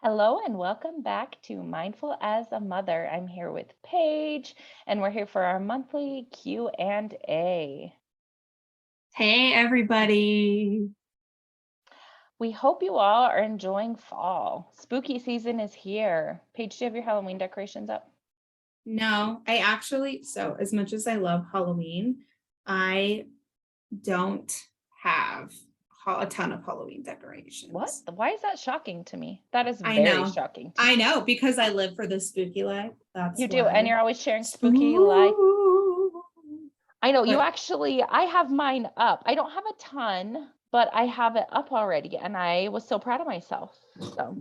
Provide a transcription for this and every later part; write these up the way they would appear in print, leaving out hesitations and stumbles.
Hello and welcome back to Mindful as a Mother. I'm here with Paige and we're here for our monthly Q&A. Hey, everybody. We hope you all are enjoying fall. Spooky season is here. Paige, do you have your Halloween decorations up? No, so as much as I love Halloween, I don't have a ton of Halloween decorations. What? Why is that shocking to me? That is I very know. shocking to me. I know, because I live for the spooky life. That's You do, why. and you're always sharing spooky life. Ooh. I know, you But- actually, I have mine up. I don't have a ton, but I have it up already, and I was so proud of myself. So,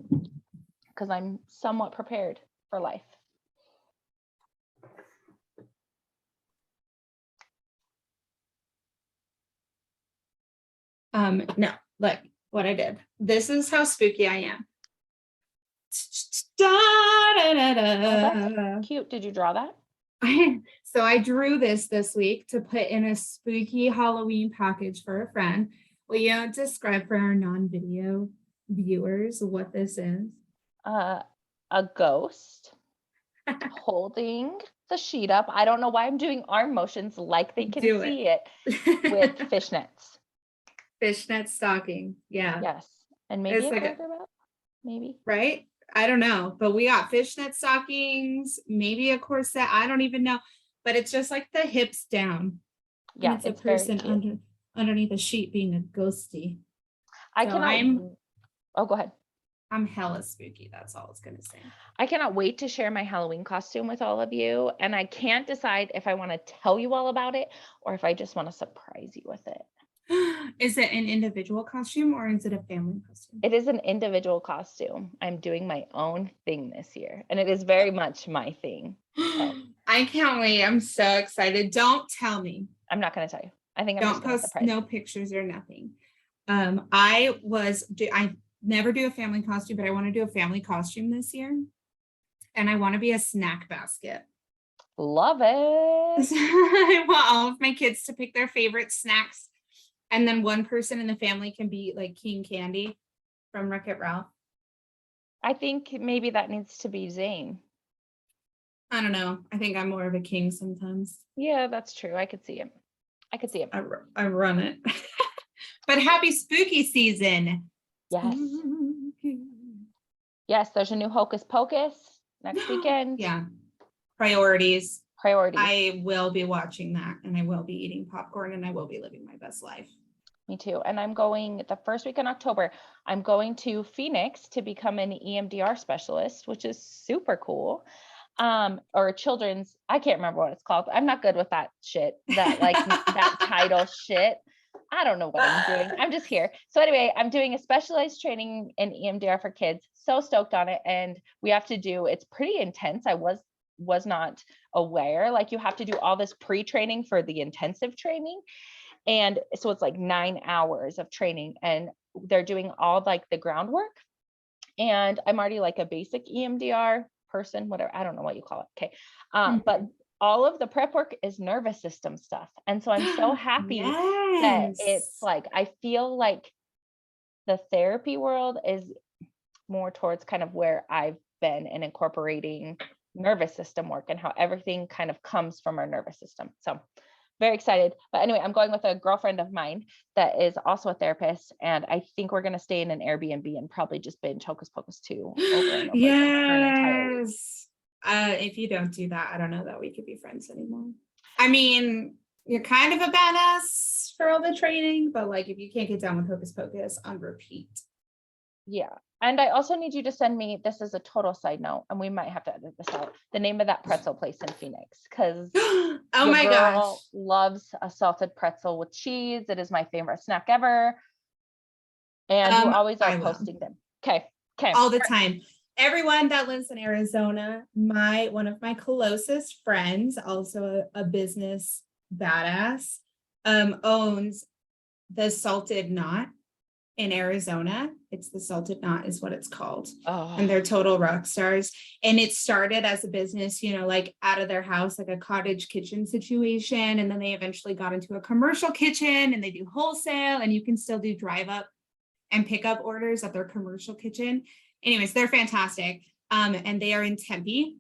because I'm somewhat prepared for life. No, look what I did. This is how spooky I am. Oh, that's cute. Did you draw that? So I drew this week to put in a spooky Halloween package for a friend. Will you describe for our non-video viewers what this is? A ghost holding the sheet up. I don't know why I'm doing arm motions like they can see it with fishnets. Fishnet stocking. Yeah. Yes. And maybe It's a like garter belt. Maybe. right? I don't know, but we got fishnet stockings, maybe a corset. I don't even know, but it's just like the hips down. Yeah, and it's a very person cute. underneath a sheet being a ghosty. I So cannot. Oh, go ahead. I'm hella spooky. That's all I was gonna say. I cannot wait to share my Halloween costume with all of you. And I can't decide if I want to tell you all about it or if I just want to surprise you with it. Is it an individual costume or is it a family costume? It is an individual costume. I'm doing my own thing this year, and it is very much my thing. So. I can't wait. I'm so excited. Don't tell me. I'm not going to tell you. I think I'm Don't just going to post surprise no you. pictures or nothing. I never do a family costume, but I want to do a family costume this year. And I want to be a snack basket. Love it. I want all of my kids to pick their favorite snacks. And then one person in the family can be like King Candy from Wreck-It Ralph. I think maybe that needs to be Zane. I don't know. I think I'm more of a king sometimes. Yeah, that's true. I could see it. I run it. But happy spooky season. Yes. Yes, there's a new Hocus Pocus next weekend. Yeah. Priorities. Priorities. I will be watching that, and I will be eating popcorn, and I will be living my best life. Me too. And I'm going the first week in October. I'm going to Phoenix to become an EMDR specialist, which is super cool. Or children's, I can't remember what it's called. I'm not good with that shit, that title shit. I don't know what I'm doing. I'm just here. So anyway, I'm doing a specialized training in EMDR for kids. So stoked on it. And we have to do, it's pretty intense. I was not aware, like you have to do all this pre-training for the intensive training. And so it's like 9 hours of training, and they're doing all like the groundwork. And I'm already like a basic EMDR person, whatever, I don't know what you call it. Okay. But all of the prep work is nervous system stuff. And so I'm so happy that it's like, I feel like the therapy world is more towards kind of where I've been in incorporating nervous system work and how everything kind of comes from our nervous system. So very excited. But anyway, I'm going with a girlfriend of mine that is also a therapist. And I think we're going to stay in an Airbnb and probably just binge Hocus Pocus 2 over and over again for an entire week. If you don't do that, I don't know that we could be friends anymore. I mean, you're kind of a badass for all the training, but like if you can't get down with Hocus Pocus on repeat. Yeah. And I also need you to send me, this is a total side note, and we might have to edit this out, the name of that pretzel place in Phoenix, because oh my gosh, loves a salted pretzel with cheese. It is my favorite snack ever. And you always are posting them. Okay. All the time. Everyone that lives in Arizona, one of my closest friends, also a business badass, owns the Salted Knot in Arizona. It's the Salted Knot is what it's called. Oh. And they're total rock stars. And it started as a business, like out of their house, like a cottage kitchen situation. And then they eventually got into a commercial kitchen, and they do wholesale, and you can still do drive up and pick up orders at their commercial kitchen. Anyways, they're fantastic. And they are in Tempe.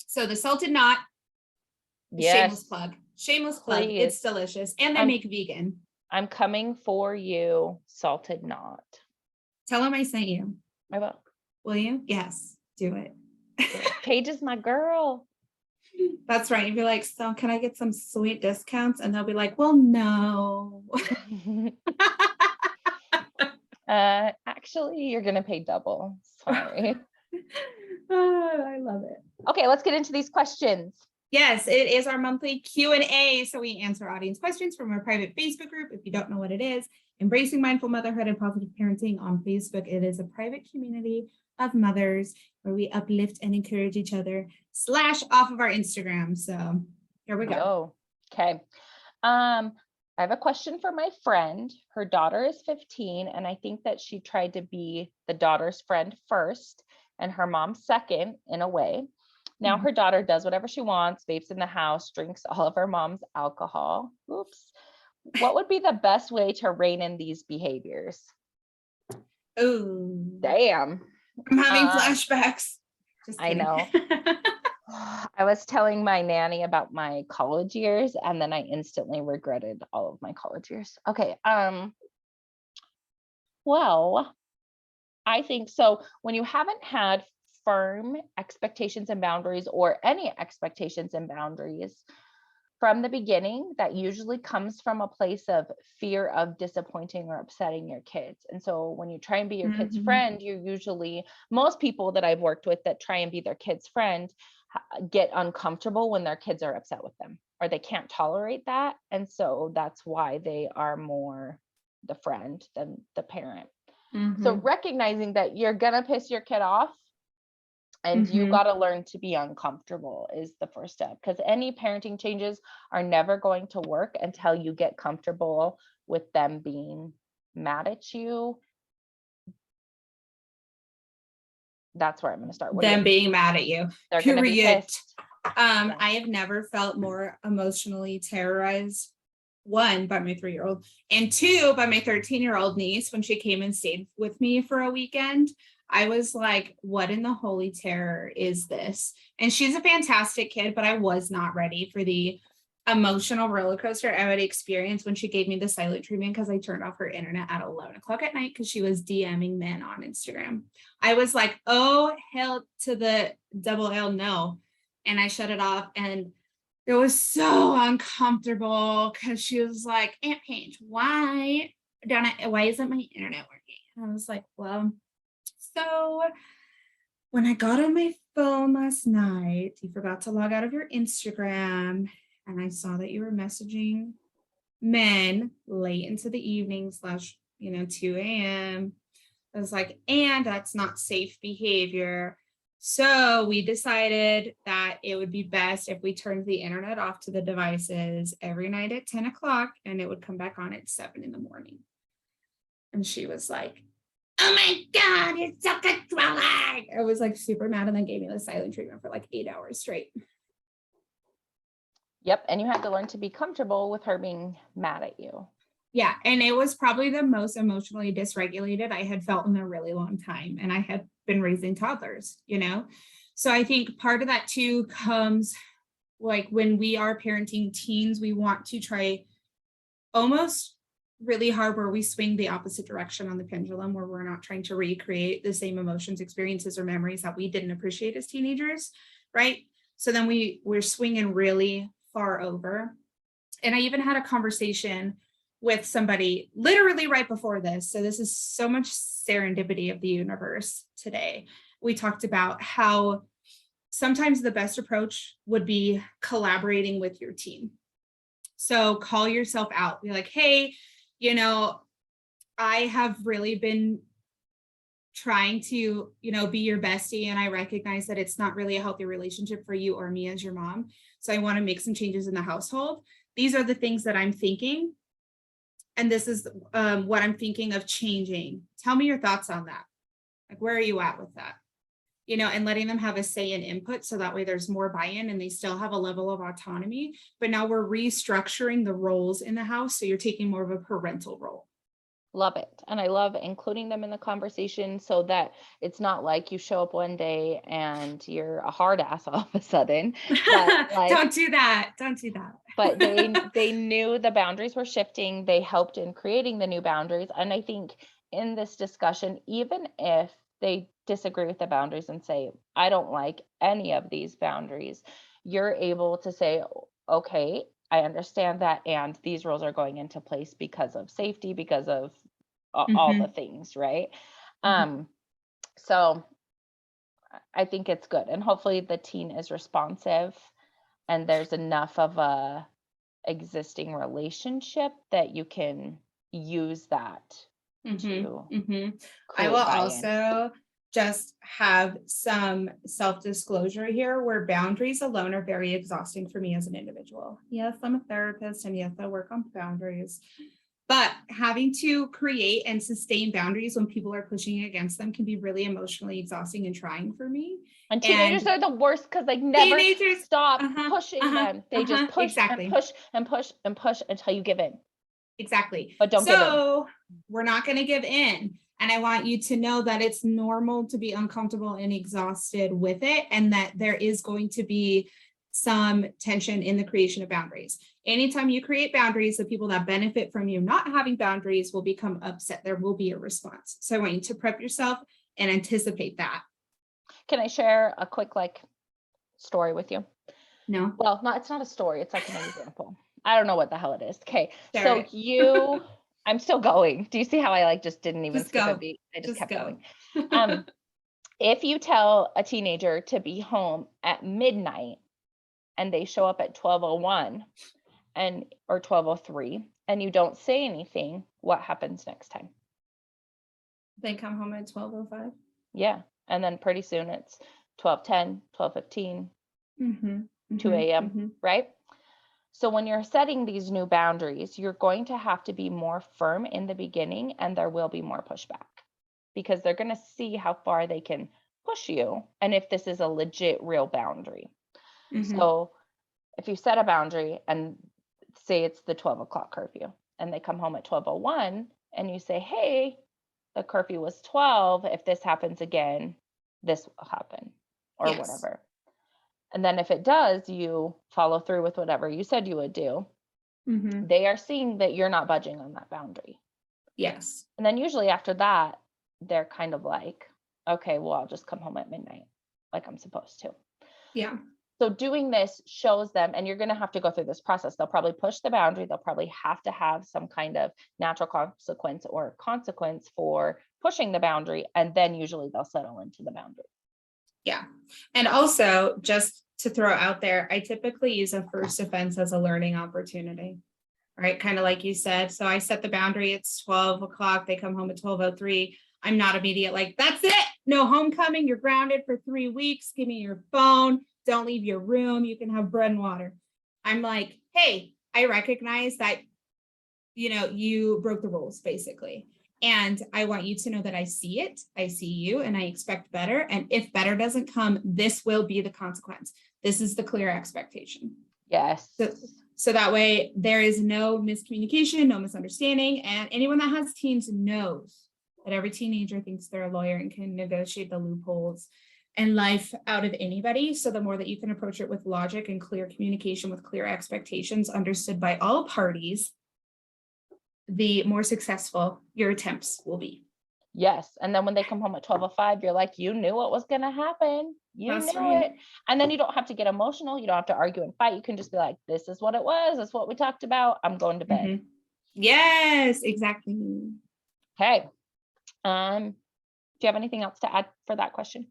So the Salted Knot, shameless plug. Shameless plug. Please. It's delicious. And they make vegan. I'm coming for you, Salted Knot. Tell them I sent you. I will. Will you? Yes, do it. Paige is my girl. That's right. You'd be like, so can I get some sweet discounts? And they'll be like, well, no. Actually, you're gonna pay double. Sorry. Oh, I love it. Okay, let's get into these questions. Yes, it is our monthly Q&A. So we answer audience questions from our private Facebook group. If you don't know what it is, Embracing Mindful Motherhood and Positive Parenting on Facebook. It is a private community of mothers where we uplift and encourage each other / off of our Instagram. So here we go. Oh, okay. I have a question for my friend. Her daughter is 15, and I think that she tried to be the daughter's friend first and her mom second in a way. Now her daughter does whatever she wants, vapes in the house, drinks all of her mom's alcohol. Oops. What would be the best way to rein in these behaviors? Oh, damn. I'm having flashbacks. Just I know. I was telling my nanny about my college years, and then I instantly regretted all of my college years. Okay. Well, I think so. When you haven't had firm expectations and boundaries, or any expectations and boundaries from the beginning, that usually comes from a place of fear of disappointing or upsetting your kids. And so when you try and be your kid's friend, you're usually, most people that I've worked with that try and be their kid's friend get uncomfortable when their kids are upset with them, or they can't tolerate that. And so that's why they are more the friend than the parent. So recognizing that you're gonna piss your kid off, and you got to learn to be uncomfortable is the first step, because any parenting changes are never going to work until you get comfortable with them being mad at you. That's where I'm going to start. Them being mad at you. They're going to be pissed. I have never felt more emotionally terrorized. 1, by my 3-year-old, and 2, by my 13-year-old niece when she came and stayed with me for a weekend. I was like, what in the holy terror is this? And she's a fantastic kid, but I was not ready for the emotional roller coaster I would experience when she gave me the silent treatment, because I turned off her internet at 11 o'clock at night because she was DMing men on Instagram. I was like, oh, hell to the double L no. And I shut it off, and it was so uncomfortable because she was like, Aunt Paige, why isn't my internet working? And I was like, well, so when I got on my phone last night, you forgot to log out of your Instagram, and I saw that you were messaging men late into the evening / 2 a.m. I was like, and that's not safe behavior. So we decided that it would be best if we turned the internet off to the devices every night at 10 o'clock, and it would come back on at 7 in the morning. And she was like, oh my God, you're so controlling. I was like super mad, and then gave me the silent treatment for like 8 hours straight. Yep. And you have to learn to be comfortable with her being mad at you. Yeah. And it was probably the most emotionally dysregulated I had felt in a really long time. And I had been raising toddlers, So I think part of that too comes like when we are parenting teens, we want to try almost really hard where we swing the opposite direction on the pendulum, where we're not trying to recreate the same emotions, experiences, or memories that we didn't appreciate as teenagers, right? So then we're swinging really far over. And I even had a conversation with somebody literally right before this. So this is so much serendipity of the universe today. We talked about how sometimes the best approach would be collaborating with your team. So call yourself out, be like, hey, I have really been trying to, be your bestie. And I recognize that it's not really a healthy relationship for you or me as your mom. So I want to make some changes in the household. These are the things that I'm thinking. And this is what I'm thinking of changing. Tell me your thoughts on that. Like, where are you at with that? And letting them have a say and input, so that way there's more buy-in and they still have a level of autonomy. But now we're restructuring the roles in the house. So you're taking more of a parental role. Love it. And I love including them in the conversation so that it's not like you show up one day and you're a hard ass all of a sudden, but like, Don't do that. Don't do that. but they knew the boundaries were shifting. They helped in creating the new boundaries. And I think in this discussion, even if they disagree with the boundaries and say, I don't like any of these boundaries, you're able to say, okay, I understand that. And these rules are going into place because of safety, because of all the things, right? So I think it's good. And hopefully the teen is responsive and there's enough of a existing relationship that you can use that to I will create buy-in. also just have some self-disclosure here where boundaries alone are very exhausting for me as an individual. Yes, I'm a therapist and yes, I work on boundaries. But having to create and sustain boundaries when people are pushing against them can be really emotionally exhausting and trying for me. And teenagers are the worst because they never stop pushing them. They just push and push and push and push until you give in. Exactly. But don't give in. So we're not going to give in. And I want you to know that it's normal to be uncomfortable and exhausted with it, and that there is going to be some tension in the creation of boundaries. Anytime you create boundaries, the people that benefit from you not having boundaries will become upset. There will be a response. So I want you to prep yourself and anticipate that. Can I share a quick story with you? No. Well, it's not a story. It's like an example. I don't know what the hell it is. Okay. So I'm still going. Do you see how I just didn't even skip a beat? I just kept going. If you tell a teenager to be home at midnight and they show up at 12:01 or 12:03 and you don't say anything, what happens next time? They come home at 12:05. Yeah. And then pretty soon it's 12:10, 12:15, 2 a.m., right? So when you're setting these new boundaries, you're going to have to be more firm in the beginning, and there will be more pushback because they're going to see how far they can push you and if this is a legit real boundary. So if you set a boundary and say it's the 12 o'clock curfew and they come home at 12:01 and you say, hey, the curfew was 12. If this happens again, this will happen or whatever. And then if it does, you follow through with whatever you said you would do. They are seeing that you're not budging on that boundary. Yes. And then usually after that, they're kind of like, okay, well, I'll just come home at midnight like I'm supposed to. Yeah. So doing this shows them, and you're going to have to go through this process. They'll probably push the boundary. They'll probably have to have some kind of natural consequence or consequence for pushing the boundary. And then usually they'll settle into the boundary. Yeah. And also, just to throw out there, I typically use a first offense as a learning opportunity, right? Kind of like you said. So I set the boundary, it's 12 o'clock. They come home at 12:03. I'm not immediate like, that's it. No homecoming. You're grounded for 3 weeks. Give me your phone. Don't leave your room. You can have bread and water. I'm like, hey, I recognize that, you broke the rules, basically. And I want you to know that I see it. I see you and I expect better. And if better doesn't come, this will be the consequence. This is the clear expectation. Yes. So that way there is no miscommunication, no misunderstanding. And anyone that has teens knows that every teenager thinks they're a lawyer and can negotiate the loopholes and life out of anybody. So the more that you can approach it with logic and clear communication with clear expectations understood by all parties, the more successful your attempts will be. Yes. And then when they come home at 12:05, you're like, you knew what was going to happen. That's knew right. it. And then you don't have to get emotional. You don't have to argue and fight. You can just be like, this is what it was. That's what we talked about. I'm going to bed. Yes, exactly. Okay. Do you have anything else to add for that question?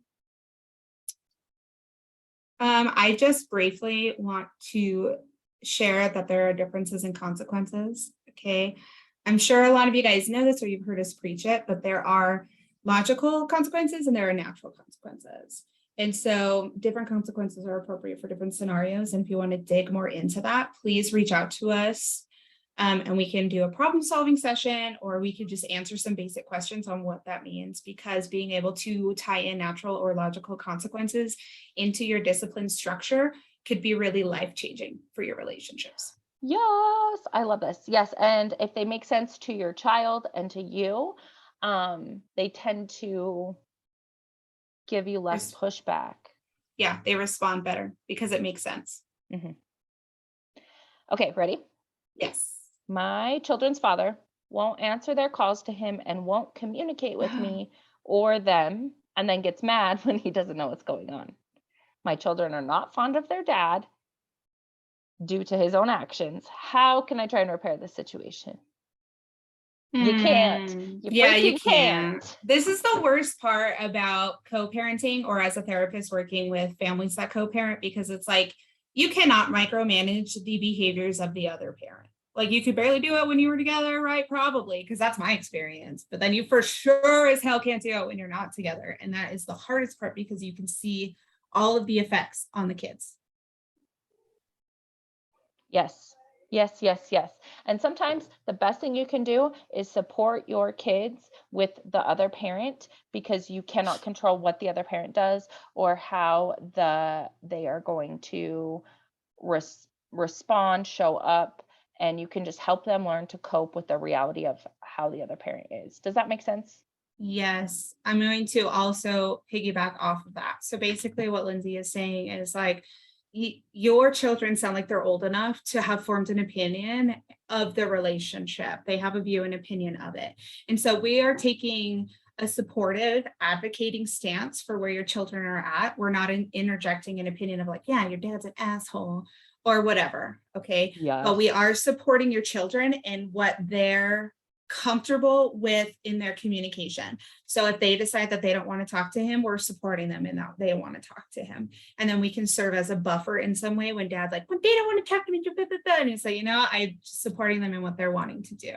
I just briefly want to share that there are differences in consequences. Okay. I'm sure a lot of you guys know this or you've heard us preach it, but there are logical consequences and there are natural consequences. And so different consequences are appropriate for different scenarios. And if you want to dig more into that, please reach out to us. And we can do a problem solving session, or we could just answer some basic questions on what that means, because being able to tie in natural or logical consequences into your discipline structure could be really life-changing for your relationships. Yes, I love this. Yes, and if they make sense to your child and to you, they tend to give you less There's, pushback. yeah, they respond better because it makes sense. Mhm. Okay, ready? Yes. My children's father won't answer their calls to him and won't communicate with me or them, and then gets mad when he doesn't know what's going on. My children are not fond of their dad due to his own actions. How can I try and repair this situation? You can't. You Yeah, you freaking can't. can't. This is the worst part about co-parenting or as a therapist working with families that co-parent, because it's like you cannot micromanage the behaviors of the other parent. Like you could barely do it when you were together, right? Probably, because that's my experience. But then you for sure as hell can't do it when you're not together. And that is the hardest part because you can see all of the effects on the kids. Yes. Yes, yes, yes. And sometimes the best thing you can do is support your kids with the other parent because you cannot control what the other parent does or how they are going to respond, show up, and you can just help them learn to cope with the reality of how the other parent is. Does that make sense? Yes, I'm going to also piggyback off of that. So basically, what Lindsay is saying is like, your children sound like they're old enough to have formed an opinion of the relationship. They have a view and opinion of it. And so we are taking a supportive, advocating stance for where your children are at. We're not interjecting an opinion of like, yeah, your dad's an asshole or whatever. Okay. But we Yes. are supporting your children in what they're comfortable with in their communication. So if they decide that they don't want to talk to him, we're supporting them in that they want to talk to him. And then we can serve as a buffer in some way when dad's like, well, they don't want to talk to me. And you say, I'm supporting them in what they're wanting to do.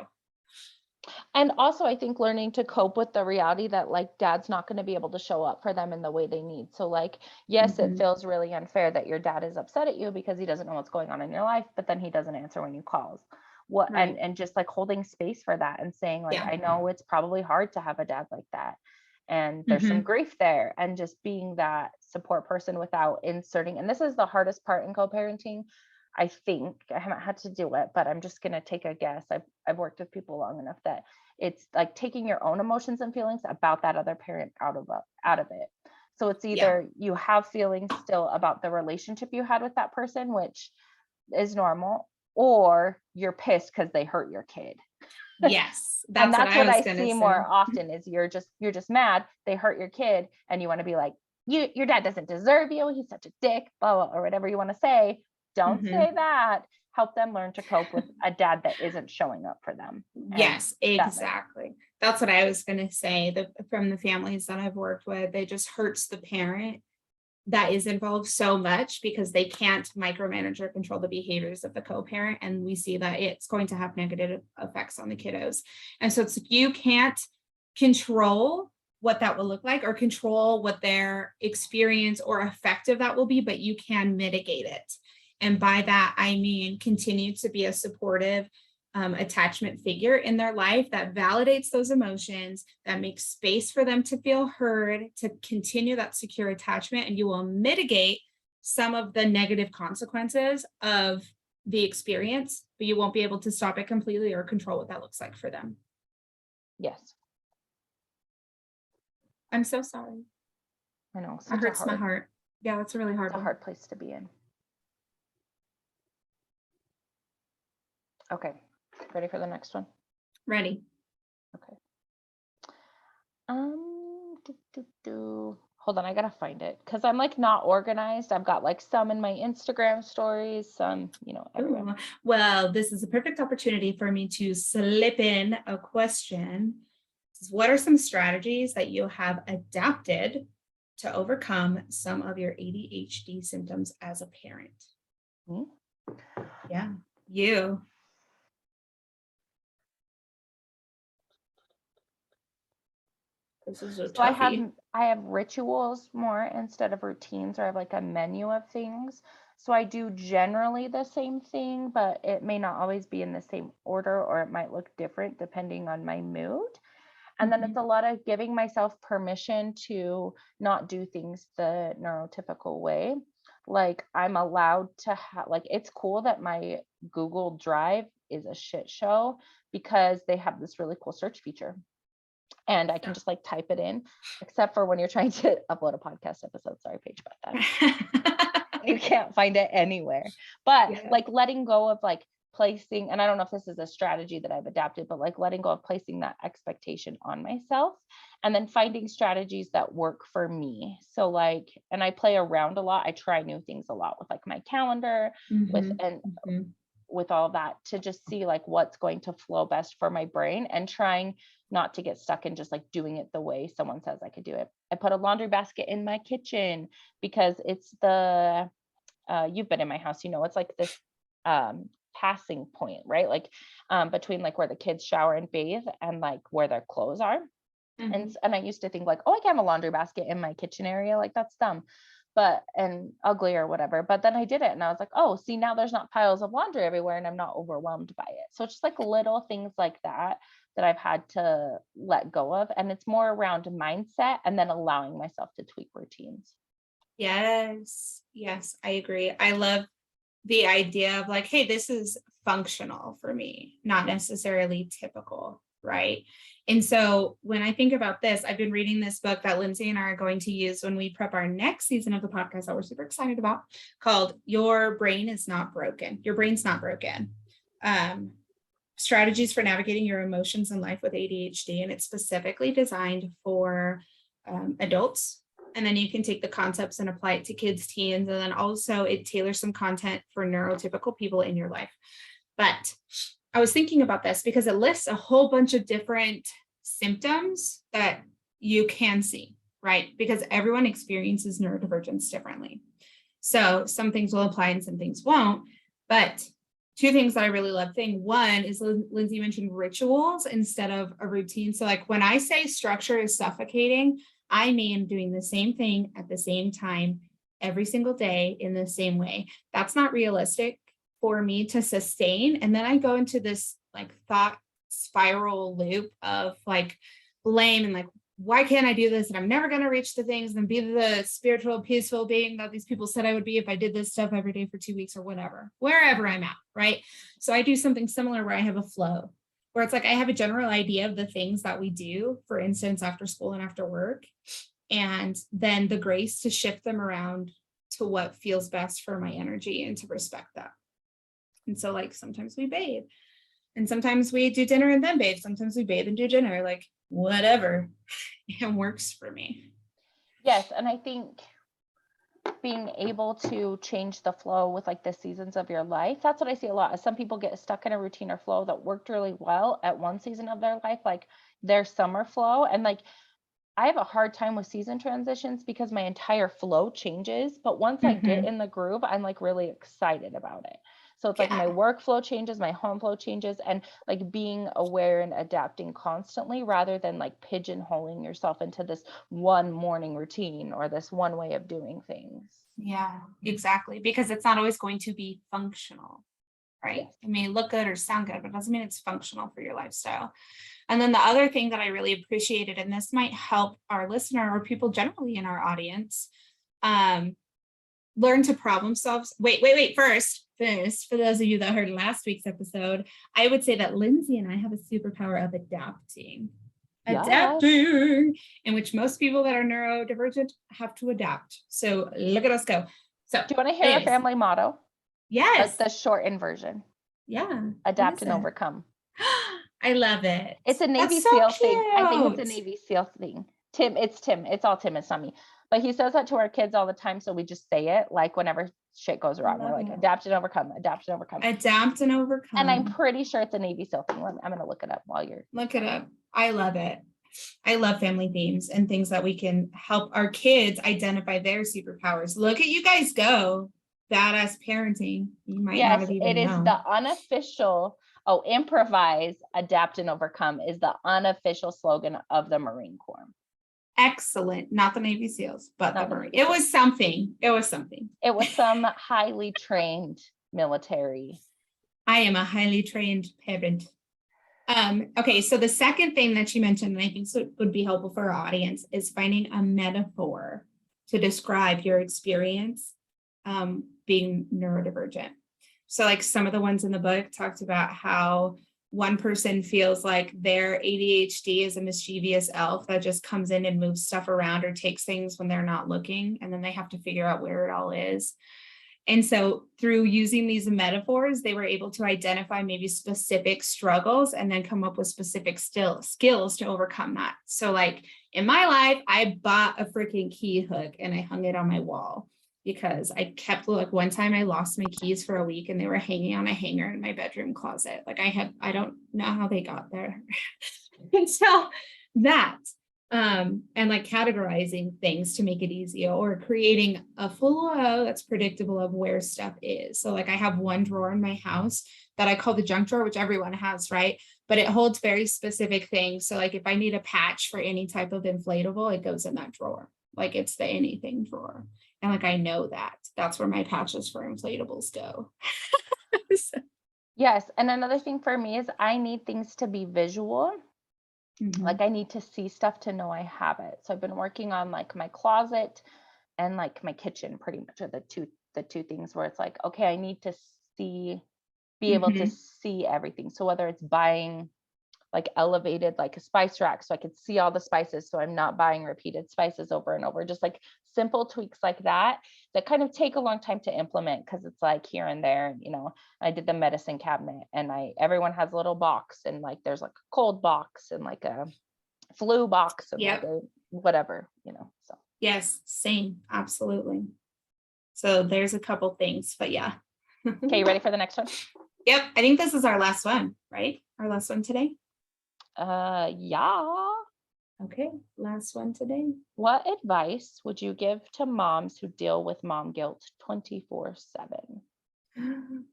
And also, I think learning to cope with the reality that like dad's not going to be able to show up for them in the way they need. So, like, yes, it Mhm. feels really unfair that your dad is upset at you because he doesn't know what's going on in your life, but then he doesn't answer when you calls. What Right. and just like holding space for that and saying like, Yeah. I know it's probably hard to have a dad like that. And there's some Mhm. grief there, and just being that support person without inserting. And this is the hardest part in co-parenting. I think I haven't had to do it, but I'm just gonna take a guess. I've worked with people long enough that it's like taking your own emotions and feelings about that other parent out of it. So it's Yeah. either you have feelings still about the relationship you had with that person, which is normal, or you're pissed because they hurt your kid. Yes. And That's what that's I what was I going to see say. more often is you're just mad they hurt your kid and you want to be like, your dad doesn't deserve you, he's such a dick, blah, blah, or whatever you want to say. Don't Mhm. say that. Help them learn to cope with a dad that isn't showing up for them. And Yes, that makes exactly. That's what I was going to say. From the families that I've worked with, it just hurts the parent that is involved so much because they can't micromanage or control the behaviors of the co-parent. And we see that it's going to have negative effects on the kiddos. And so it's you can't control what that will look like or control what their experience or effective that will be, but you can mitigate it. And by that, I mean continue to be a supportive attachment figure in their life that validates those emotions, that makes space for them to feel heard, to continue that secure attachment, and you will mitigate some of the negative consequences of the experience, but you won't be able to stop it completely or control what that looks like for them. yes. I'm so sorry. I know, That such a hurts my hard heart. Yeah, that's a really it's hard a one. hard place to be in. Okay. Ready for the next one? Ready. Okay. Hold on, I gotta find it because I'm like not organized. I've got like some in my Instagram stories, some, everywhere. Ooh, well, this is a perfect opportunity for me to slip in a question. What are some strategies that you have adapted to overcome some of your ADHD symptoms as a parent? Hmm? Yeah, you. This is a So I have toughie. I have rituals more instead of routines, or I have like a menu of things. So I do generally the same thing, but it may not always be in the same order, or it might look different depending on my mood. And then it's Mhm. a lot of giving myself permission to not do things the neurotypical way. like I'm allowed to have, like, it's cool that my Google Drive is a shit show because they have this really cool search feature and I can just like type it in, except for when you're trying to upload a podcast episode. Sorry, Paige, about that. You can't find it anywhere. But Yeah. like letting go of like placing, and I don't know if this is a strategy that I've adapted, but like letting go of placing that expectation on myself and then finding strategies that work for me. So like, and I play around a lot. I try new things a lot with like my calendar, with Mhm, and mhm. with all that to just see like what's going to flow best for my brain and trying not to get stuck in just like doing it the way someone says I could do it. I put a laundry basket in my kitchen because it's the you've been in my house, you know, it's like this passing point, right? Like between like where the kids shower and bathe and like where their clothes are. And Mhm. and I used to think like, oh, I can have a laundry basket in my kitchen area, like that's dumb, but and ugly or whatever. But then I did it and I was like, oh, see, now there's not piles of laundry everywhere and I'm not overwhelmed by it. So it's just like little things like that that I've had to let go of. And it's more around mindset and then allowing myself to tweak routines. Yes, yes, I agree. I love the idea of like, hey, this is functional for me, not necessarily typical, right? And so when I think about this, I've been reading this book that Lindsay and I are going to use when we prep our next season of the podcast that we're super excited about, called Your Brain is Not Broken. Your Brain's Not Broken. Um, Strategies for Navigating Your Emotions in Life with ADHD. And it's specifically designed for adults. And then you can take the concepts and apply it to kids, teens, and then also it tailors some content for neurotypical people in your life. But I was thinking about this because it lists a whole bunch of different symptoms that you can see, right? Because everyone experiences neurodivergence differently. So some things will apply and some things won't. But two things that I really love. Thing one is Lindsay mentioned rituals instead of a routine. So like when I say structure is suffocating, I mean doing the same thing at the same time every single day in the same way. That's not realistic for me to sustain. And then I go into this like thought spiral loop of like blame and like, why can't I do this? And I'm never going to reach the things and be the spiritual, peaceful being that these people said I would be if I did this stuff every day for 2 weeks or whatever, wherever I'm at. Right. So I do something similar where I have a flow where it's like I have a general idea of the things that we do, for instance, after school and after work, and then the grace to shift them around to what feels best for my energy and to respect that. And so, like, sometimes we bathe, and sometimes we do dinner and then bathe. Sometimes we bathe and do dinner, like, whatever. It works for me. Yes. And I think being able to change the flow with like the seasons of your life, that's what I see a lot. As some people get stuck in a routine or flow that worked really well at one season of their life, like their summer flow. And like I have a hard time with season transitions because my entire flow changes. But once I get Mhm. in the groove, I'm like really excited about it. So it's like my Yeah. work flow changes, my home flow changes, and like being aware and adapting constantly rather than like pigeonholing yourself into this one morning routine or this one way of doing things. Yeah, exactly. Because it's not always going to be functional, right? Yes. It may look good or sound good, but it doesn't mean it's functional for your lifestyle. And then the other thing that I really appreciated, and this might help our listener or people generally in our audience, um, learn to problem solve. Wait. First, for those of you that heard last week's episode, I would say that Lindsay and I have a superpower of adapting. Yes. Adapting, in which most people that are neurodivergent have to adapt. So look at us go. So, Do you want to hear our anyways, family motto? Like yes. the shortened version. Yeah. What Adapt is and it? overcome. I love it. It's a Navy That's so SEAL thing. I think it's a cute. Navy SEAL thing. Tim. It's all Tim. It's not me. But he says that to our kids all the time. So we just say it like whenever shit goes I wrong. We're love like, it. adapt and overcome, adapt and overcome. Adapt and And I'm overcome. pretty sure it's a Navy SEAL thing. I'm going to look it up while you're. Look it up. I love it. I love family themes and things that we can help our kids identify their superpowers. Look at you guys go. Badass parenting. You might not Yes, have it even is known. the unofficial. Oh, improvise, adapt, and overcome is the unofficial slogan of the Marine Corps. Excellent. Not the Navy SEALs, but Not the the Marine. Navy It SEALs. was something. It was something. It was some highly trained military. I am a highly trained parent. Okay, so the second thing that you mentioned, and I think so would be helpful for our audience, is finding a metaphor to describe your experience being neurodivergent. So like some of the ones in the book talked about how one person feels like their ADHD is a mischievous elf that just comes in and moves stuff around or takes things when they're not looking, and then they have to figure out where it all is. And so through using these metaphors, they were able to identify maybe specific struggles and then come up with specific skills to overcome that. So like in my life, I bought a freaking key hook and I hung it on my wall because I kept, like one time I lost my keys for a week and they were hanging on a hanger in my bedroom closet. Like I don't know how they got there. And so that, and like categorizing things to make it easier, or creating a flow that's predictable of where stuff is. So like I have one drawer in my house that I call the junk drawer, which everyone has, right? But it holds very specific things. So like if I need a patch for any type of inflatable, it goes in that drawer. Like it's the anything drawer. And like I know that's where my patches for inflatables go. So, Yes. And another thing for me is I need things to be visual. mhm. Like I need to see stuff to know I have it. So I've been working on like my closet and like my kitchen pretty much are the two things where it's like, okay, I need to be able to Mhm. see everything. So whether it's buying like elevated, like a spice rack, so I could see all the spices, so I'm not buying repeated spices over and over, just like simple tweaks like that kind of take a long time to implement because it's like here and there. I did the medicine cabinet, and everyone has a little box, and like there's like a cold box and like a flu box and like Yep. a whatever. So Yes, same. Absolutely. So there's a couple things, but yeah. okay, you ready for the next one? Yep. I think this is our last one, right? Our last one today. Yeah. Okay. Last one today. What advice would you give to moms who deal with mom guilt 24/7? Oh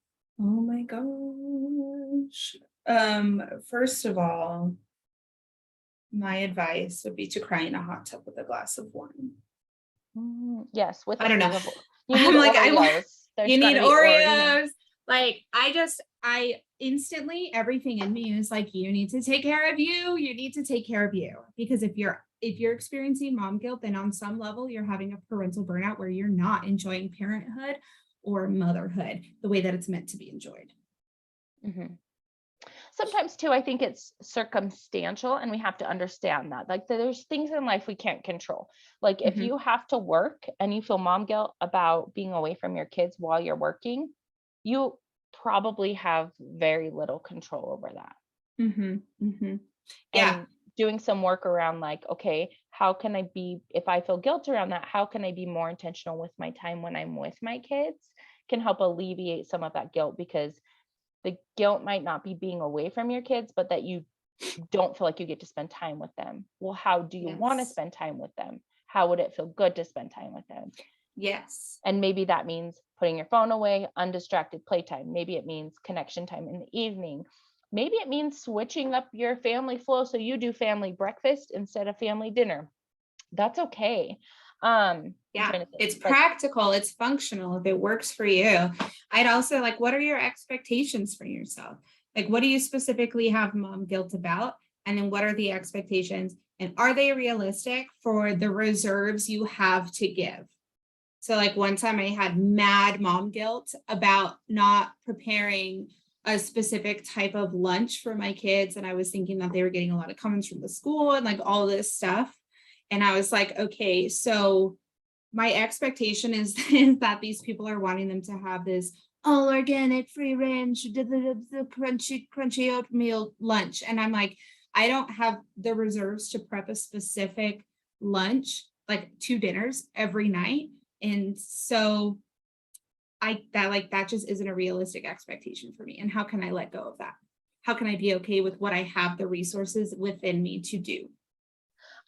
my gosh. First of all, my advice would be to cry in a hot tub with a glass of wine. Yes, with I a don't know. thing of you need I'm like, Oreos. you There's got need to be Oreo. Oreos. Like, I instantly, everything in me is like, you need to take care of you. You need to take care of you. Because if you're experiencing mom guilt, then on some level, you're having a parental burnout where you're not enjoying parenthood or motherhood the way that it's meant to be enjoyed. Mhm. Sometimes too, I think it's circumstantial, and we have to understand that. Like there's things in life we can't control. Like if Mhm. you have to work and you feel mom guilt about being away from your kids while you're working, you probably have very little control over that. Mhm. Mhm. Yeah. And doing some work around like, okay, how can I be, if I feel guilt around that, how can I be more intentional with my time when I'm with my kids, can help alleviate some of that guilt, because the guilt might not be being away from your kids, but that you don't feel like you get to spend time with them. Well, how do you want to Yes. spend time with them? How would it feel good to spend time with them? Yes. And maybe that means putting your phone away, undistracted playtime. Maybe it means connection time in the evening. Maybe it means switching up your family flow so you do family breakfast instead of family dinner. That's okay. I'm Yeah, trying to think. it's Like, practical, it's functional if it works for you. I'd also like, what are your expectations for yourself? Like, what do you specifically have mom guilt about? And then what are the expectations? And are they realistic for the reserves you have to give? So, like, one time I had mad mom guilt about not preparing a specific type of lunch for my kids. And I was thinking that they were getting a lot of comments from the school and like all this stuff. And I was like, okay, so my expectation is, is that these people are wanting them to have this all organic, free range, the crunchy oatmeal lunch. And I'm like, I don't have the reserves to prep a specific lunch, like 2 dinners every night. And so that just isn't a realistic expectation for me. And how can I let go of that? How can I be okay with what I have the resources within me to do?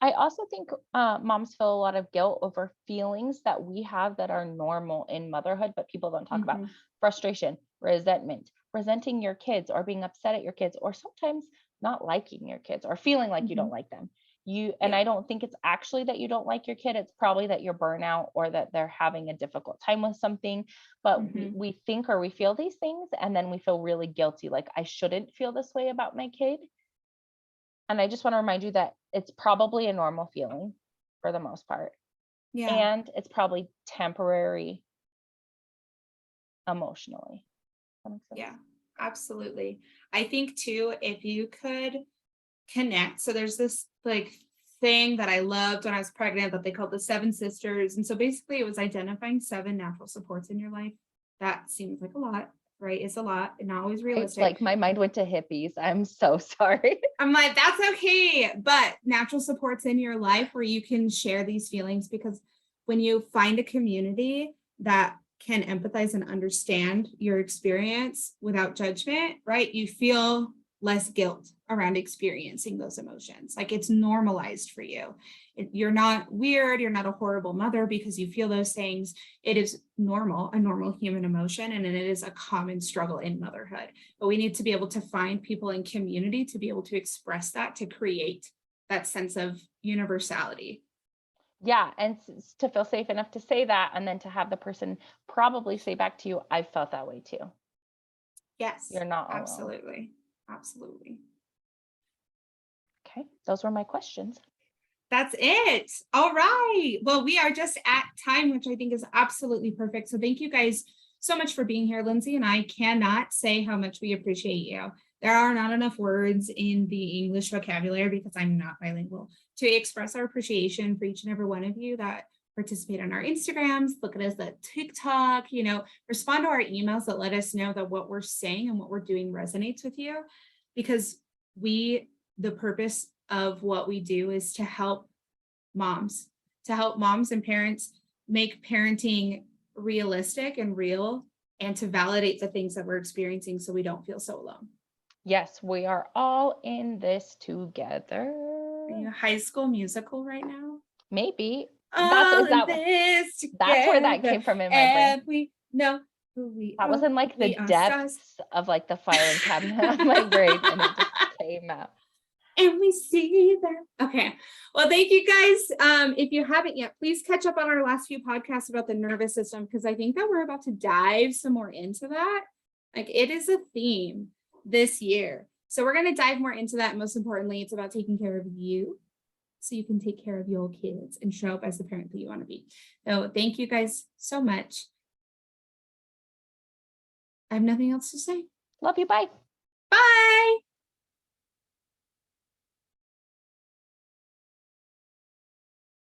I also think moms feel a lot of guilt over feelings that we have that are normal in motherhood, but people don't talk about. Mhm. Frustration, resentment, resenting your kids, or being upset at your kids, or sometimes not liking your kids or feeling like you don't Mhm. like them. And Yeah. I don't think it's actually that you don't like your kid. It's probably that you're burnout or that they're having a difficult time with something. But we, Mhm. we think or we feel these things, and then we feel really guilty. Like, I shouldn't feel this way about my kid. And I just want to remind you that it's probably a normal feeling for the most part. Yeah. And it's probably temporary emotionally. That makes sense. Yeah, absolutely. I think too, if you could connect, so there's this like thing that I loved when I was pregnant that they called the 7 sisters. And so basically it was identifying 7 natural supports in your life. That seems like a lot, right? It's a lot and not always It's realistic. like my mind went to hippies. I'm so sorry. I'm like, that's okay. But natural supports in your life where you can share these feelings, because when you find a community that can empathize and understand your experience without judgment, right? You feel less guilt around experiencing those emotions. Like it's normalized for you. You're not weird. You're not a horrible mother because you feel those things. It is normal, a normal human emotion, and it is a common struggle in motherhood. But we need to be able to find people in community to be able to express that, to create that sense of universality. Yeah. And to feel safe enough to say that, and then to have the person probably say back to you, I felt that way too. Yes, You're not alone. absolutely. Absolutely. Okay. Those were my questions. That's it. All right. Well, we are just at time, which I think is absolutely perfect. So thank you guys so much for being here. Lindsay and I cannot say how much we appreciate you. There are not enough words in the English vocabulary, because I'm not bilingual, to express our appreciation for each and every one of you that participate on our Instagrams, look at us at TikTok, respond to our emails that let us know that what we're saying and what we're doing resonates with you, because the purpose of what we do is to help moms and parents make parenting realistic and real, and to validate the things that we're experiencing so we don't feel so alone. Yes, we are all in this together. Are you a High School Musical right now? Maybe. That's where that came from in my brain. We know who we That are. was in like the depths of like the filing cabinet of my brain, and it just came out. And we see that. Okay. Well, thank you guys. If you haven't yet, please catch up on our last few podcasts about the nervous system, because I think that we're about to dive some more into that. Like it is a theme this year. So we're going to dive more into that. Most importantly, it's about taking care of you so you can take care of your kids and show up as the parent that you want to be. So thank you guys so much. I have nothing else to say. Love you. Bye. Bye.